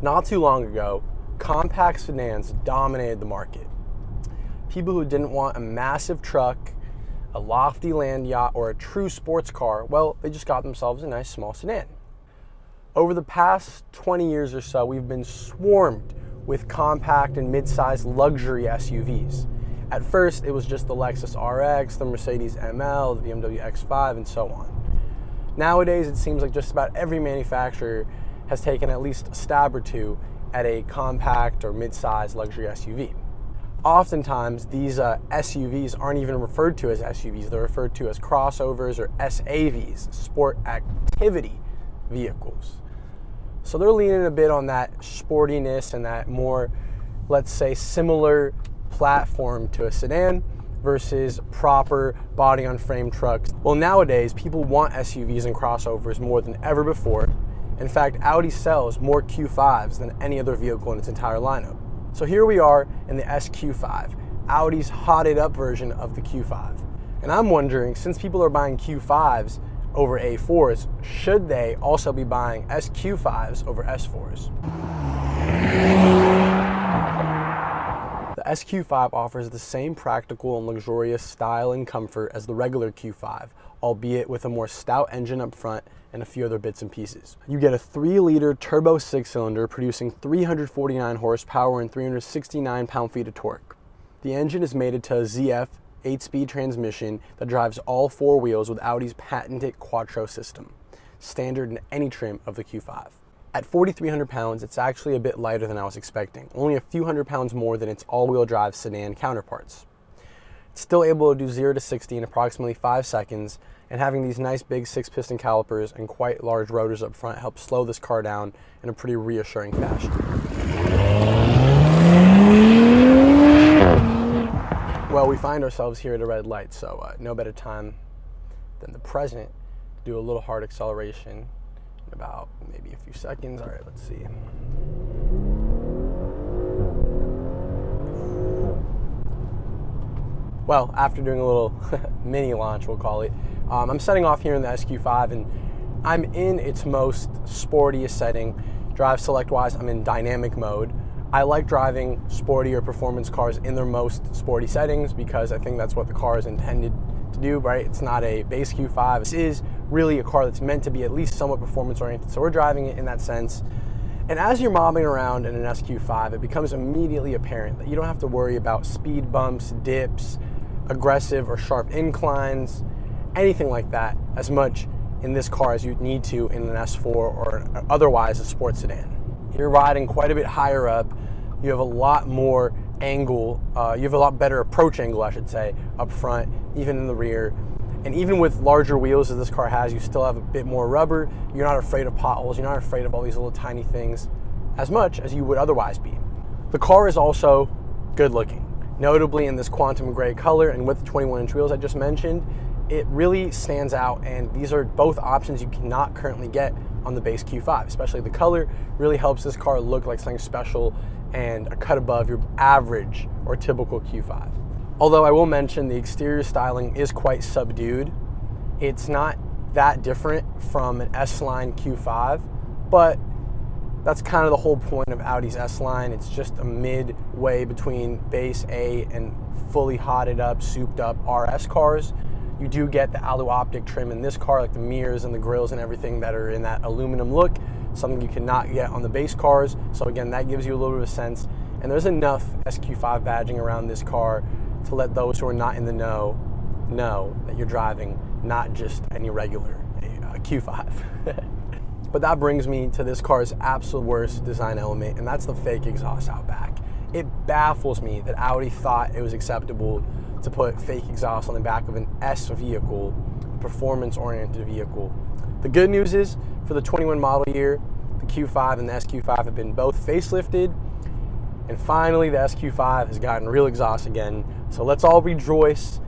Not too long ago, compact sedans dominated the market. People who didn't want a massive truck, a lofty land yacht, or a true sports car, well, they just got themselves a nice small sedan. Over the past 20 years or so, we've been swarmed with compact and mid-sized luxury SUVs. At first, it was just the Lexus RX, the Mercedes ML, the BMW X5, and so on. Nowadays, it seems like just about every manufacturer has taken at least a stab or two at a compact or mid-sized luxury SUV. Oftentimes, these SUVs aren't even referred to as SUVs. They're referred to as crossovers or SAVs, sport activity vehicles. So they're leaning a bit on that sportiness and that more, let's say, similar platform to a sedan versus proper body-on-frame trucks. Well, nowadays, people want SUVs and crossovers more than ever before. In fact, Audi sells more Q5s than any other vehicle in its entire lineup. So here we are in the SQ5, Audi's hotted up version of the Q5. And I'm wondering, since people are buying Q5s over A4s, should they also be buying SQ5s over S4s? The SQ5 offers the same practical and luxurious style and comfort as the regular Q5, albeit with a more stout engine up front and a few other bits and pieces. You get a 3-liter turbo 6-cylinder producing 349 horsepower and 369 pound-feet of torque. The engine is mated to a ZF 8-speed transmission that drives all 4 wheels with Audi's patented Quattro system, standard in any trim of the Q5. At 4,300 pounds, it's actually a bit lighter than I was expecting, only a few hundred pounds more than its all-wheel drive sedan counterparts. It's still able to do 0 to 60 in approximately 5 seconds, and having these nice big 6-piston calipers and quite large rotors up front helps slow this car down in a pretty reassuring fashion. Well, we find ourselves here at a red light, so no better time than the present to do a little hard acceleration in about maybe a few seconds. All right, let's see. Well, after doing a little mini launch, we'll call it, I'm setting off here in the SQ5, and I'm in its most sportiest setting. Drive select-wise, I'm in dynamic mode. I like driving sporty or performance cars in their most sporty settings because I think that's what the car is intended to do, right? It's not a base Q5. This is really a car that's meant to be at least somewhat performance-oriented, so we're driving it in that sense. And as you're mobbing around in an SQ5, it becomes immediately apparent that you don't have to worry about speed bumps, dips, aggressive or sharp inclines, anything like that as much in this car as you need to in an S4 or otherwise a sports sedan. You're riding quite a bit higher up. You have a lot more angle. You have a lot better approach angle, I should say, up front, even in the rear. And even with larger wheels as this car has, you still have a bit more rubber. You're not afraid of potholes. You're not afraid of all these little tiny things as much as you would otherwise be. The car is also good looking. Notably in this quantum gray color and with the 21-inch wheels I just mentioned, it really stands out, and these are both options you cannot currently get on the base Q5. Especially the color really helps this car look like something special and a cut above your average or typical Q5. Although I will mention the exterior styling is quite subdued. It's not that different from an S-Line Q5, but that's kind of the whole point of Audi's S-Line. It's just a midway between base A and fully hotted up, souped up RS cars. You do get the alu optic trim in this car, like the mirrors and the grills and everything that are in that aluminum look, something you cannot get on the base cars. So again, that gives you a little bit of a sense. And there's enough SQ5 badging around this car to let those who are not in the know that you're driving not just any regular Q5. But that brings me to this car's absolute worst design element, and that's the fake exhaust out back. It baffles me that Audi thought it was acceptable to put fake exhaust on the back of an S vehicle, a performance-oriented vehicle. The good news is, for the 21 model year, the Q5 and the SQ5 have been both facelifted, and finally the SQ5 has gotten real exhaust again. So let's all rejoice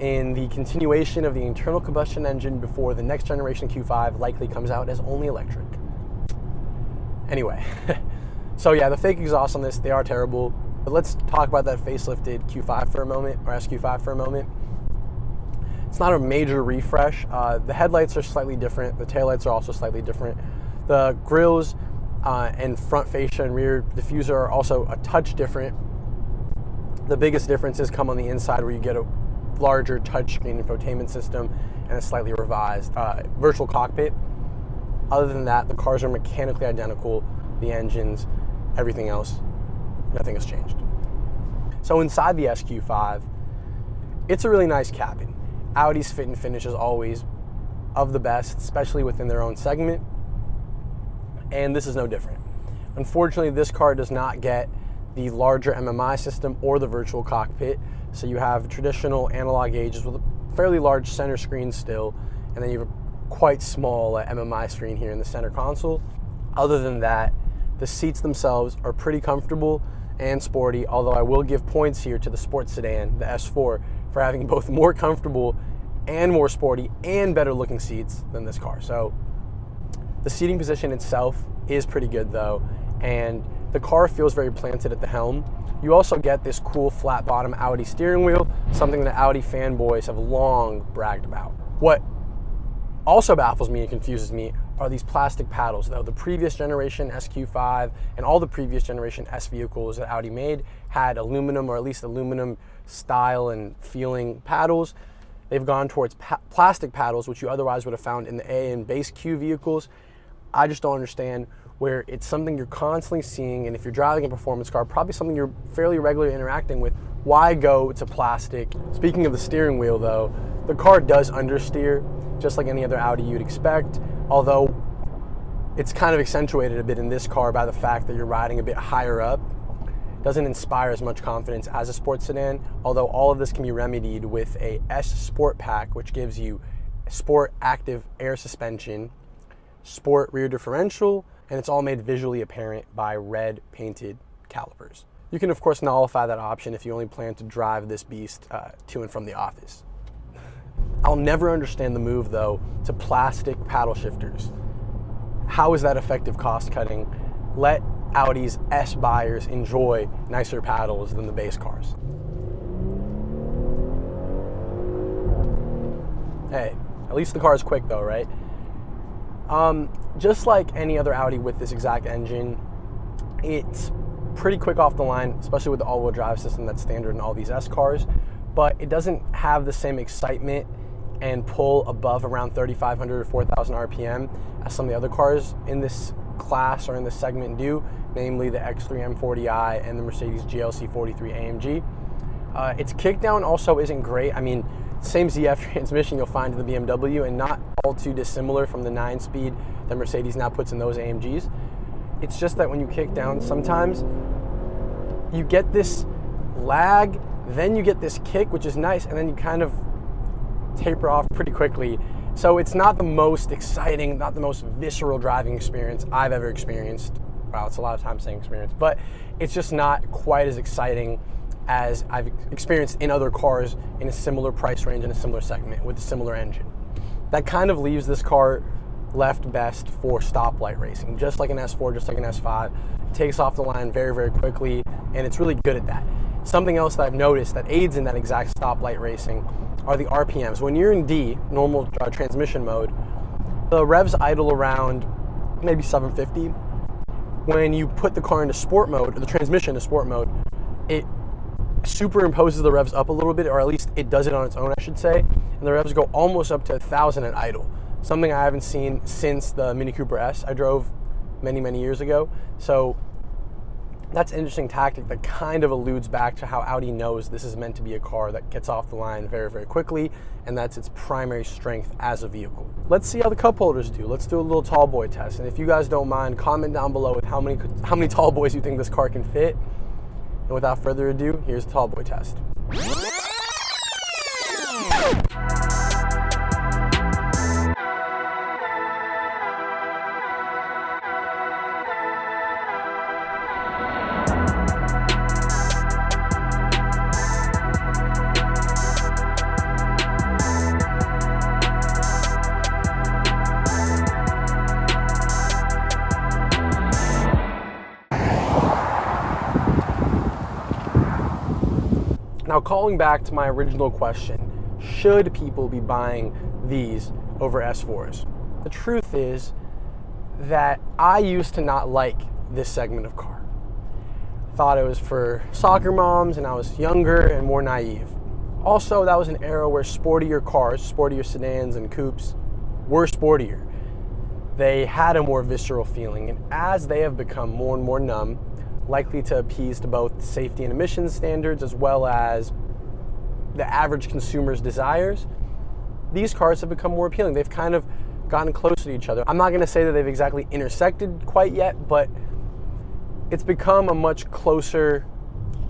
in the continuation of the internal combustion engine before the next generation Q5 likely comes out as only electric. Anyway, so yeah, the fake exhaust on this, they are terrible. But let's talk about that facelifted Q5 for a moment, or SQ5 for a moment. It's not a major refresh. The headlights are slightly different. The taillights are also slightly different. The grills and front fascia and rear diffuser are also a touch different. The biggest differences come on the inside, where you get a larger touchscreen infotainment system and a slightly revised virtual cockpit. Other than that, the cars are mechanically identical, the engines, everything else, nothing has changed. So inside the SQ5, it's a really nice cabin. Audi's fit and finish is always of the best, especially within their own segment, and this is no different. Unfortunately, this car does not get the larger MMI system or the virtual cockpit, so you have traditional analog gauges with a fairly large center screen still, and then you have a quite small MMI screen here in the center console. Other than that, the seats themselves are pretty comfortable and sporty, although I will give points here to the sports sedan, the S4, for having both more comfortable and more sporty and better looking seats than this car. So the seating position itself is pretty good though, and the car feels very planted at the helm. You also get this cool flat bottom Audi steering wheel, something that Audi fanboys have long bragged about. What also baffles me and confuses me are these plastic paddles though. The previous generation SQ5 and all the previous generation S vehicles that Audi made had aluminum, or at least aluminum style and feeling paddles. They've gone towards plastic paddles, which you otherwise would have found in the A and base Q vehicles. I just don't understand, where it's something you're constantly seeing, and if you're driving a performance car, probably something you're fairly regularly interacting with, why go to plastic? Speaking of the steering wheel though, the car does understeer, just like any other Audi you'd expect, although it's kind of accentuated a bit in this car by the fact that you're riding a bit higher up. Doesn't inspire as much confidence as a sports sedan, although all of this can be remedied with a S Sport Pack, which gives you sport active air suspension, sport rear differential, and it's all made visually apparent by red painted calipers. You can of course nullify that option if you only plan to drive this beast to and from the office. I'll never understand the move though to plastic paddle shifters. How is that effective cost cutting? Let Audi's S buyers enjoy nicer paddles than the base cars. Hey, at least the car is quick though, right? Just like any other Audi with this exact engine, it's pretty quick off the line, especially with the all-wheel drive system that's standard in all these S cars, but it doesn't have the same excitement and pull above around 3,500 or 4,000 RPM as some of the other cars in this class or in this segment do, namely the X3 M40i and the Mercedes GLC 43 AMG. Its kickdown also isn't great. I mean, same ZF transmission you'll find in the BMW, and not all too dissimilar from the 9-speed that Mercedes now puts in those AMGs. It's just that when you kick down, sometimes you get this lag, then you get this kick, which is nice, and then you kind of taper off pretty quickly. So it's not the most exciting, not the most visceral driving experience I've ever experienced. Wow, it's a lot of time saying experience, but it's just not quite as exciting as I've experienced in other cars in a similar price range, in a similar segment with a similar engine. That kind of leaves this car left best for stoplight racing, just like an S4, just like an S5. It takes off the line very, very quickly, and it's really good at that. Something else that I've noticed that aids in that exact stoplight racing are the RPMs. When you're in D, normal transmission mode, the revs idle around maybe 750. When you put the car into sport mode, or the transmission into sport mode, it superimposes the revs up a little bit, or at least it does it on its own, I should say, and the revs go almost up to 1,000 at idle. Something I haven't seen since the Mini Cooper S I drove many, many years ago. So that's an interesting tactic that kind of alludes back to how Audi knows this is meant to be a car that gets off the line very, very quickly, and that's its primary strength as a vehicle. Let's see how the cup holders do. Let's do a little tall boy test, and if you guys don't mind, comment down below with how many tall boys you think this car can fit. And without further ado, here's the tall boy test. Now, calling back to my original question, should people be buying these over S4s? The truth is, that I used to not like this segment of car. Thought it was for soccer moms, and I was younger and more naive. Also, that was an era where sportier cars, sportier sedans and coupes were sportier. They had a more visceral feeling, and as they have become more and more numb, likely to appease to both safety and emissions standards as well as the average consumer's desires, these cars have become more appealing. They've kind of gotten closer to each other. I'm not going to say that they've exactly intersected quite yet, but it's become a much closer,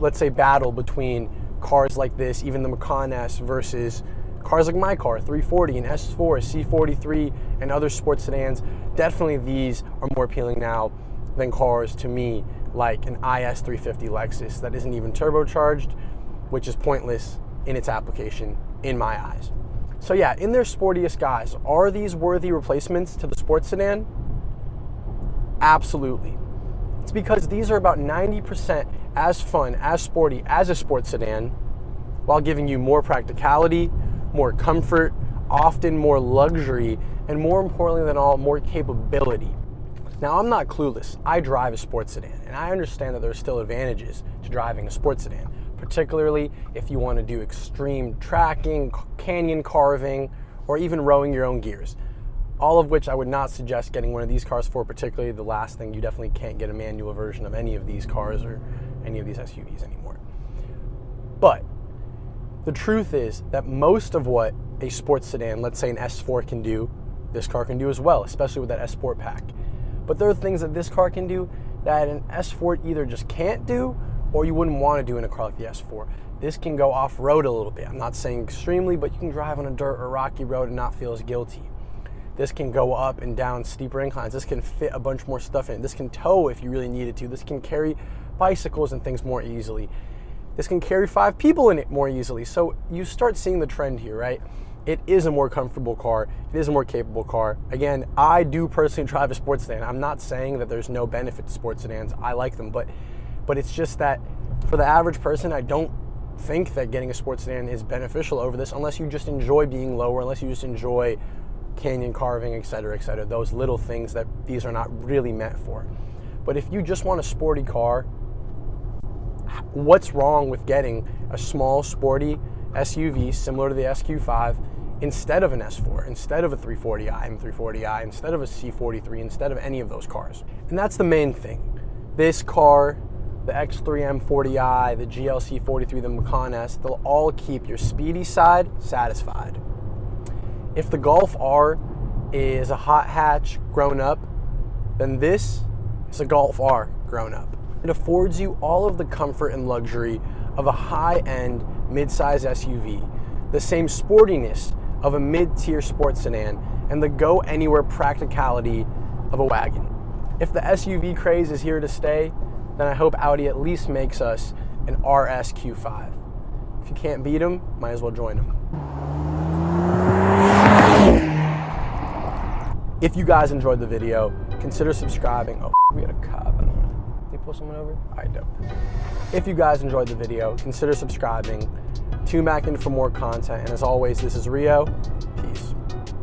let's say, battle between cars like this, even the Macan S, versus cars like my car, 340, an S4, a C43, and other sports sedans. Definitely these are more appealing now than cars to me like an IS350 Lexus that isn't even turbocharged, which is pointless in its application in my eyes. So yeah, in their sportiest guise, are these worthy replacements to the sports sedan? Absolutely. It's because these are about 90% as fun, as sporty as a sports sedan, while giving you more practicality, more comfort, often more luxury, and more importantly than all, more capability. Now, I'm not clueless. I drive a sports sedan, and I understand that there are still advantages to driving a sports sedan, particularly if you want to do extreme tracking, canyon carving, or even rowing your own gears. All of which I would not suggest getting one of these cars for, particularly the last thing. You definitely can't get a manual version of any of these cars or any of these SUVs anymore. But the truth is that most of what a sports sedan, let's say an S4, can do, this car can do as well, especially with that S Sport pack. But there are things that this car can do that an S4 either just can't do or you wouldn't want to do in a car like the S4. This can go off-road a little bit. I'm not saying extremely, but you can drive on a dirt or rocky road and not feel as guilty. This can go up and down steeper inclines. This can fit a bunch more stuff in. This can tow if you really needed to. This can carry bicycles and things more easily. This can carry 5 people in it more easily. So you start seeing the trend here, right? It is a more comfortable car. It is a more capable car. Again, I do personally drive a sports sedan. I'm not saying that there's no benefit to sports sedans. I like them, but it's just that for the average person, I don't think that getting a sports sedan is beneficial over this unless you just enjoy being lower, unless you just enjoy canyon carving, et cetera, those little things that these are not really meant for. But if you just want a sporty car, what's wrong with getting a small, sporty SUV similar to the SQ5 instead of an S4, instead of a 340i, M340i, instead of a C43, instead of any of those cars? And that's the main thing. This car, the X3 M40i, the GLC 43, the Macan S, they'll all keep your speedy side satisfied. If the Golf R is a hot hatch grown up, then this is a Golf R grown up. It affords you all of the comfort and luxury of a high-end mid-size SUV, the same sportiness of a mid-tier sports sedan, and the go-anywhere practicality of a wagon. If the SUV craze is here to stay, then I hope Audi at least makes us an SQ5. If you can't beat them, might as well join them. If you guys enjoyed the video, consider subscribing. Oh, we had a cop. I don't know. Did they pull someone over? I don't. If you guys enjoyed the video, consider subscribing. Tune back in for more content. And as always, this is Rio. Peace.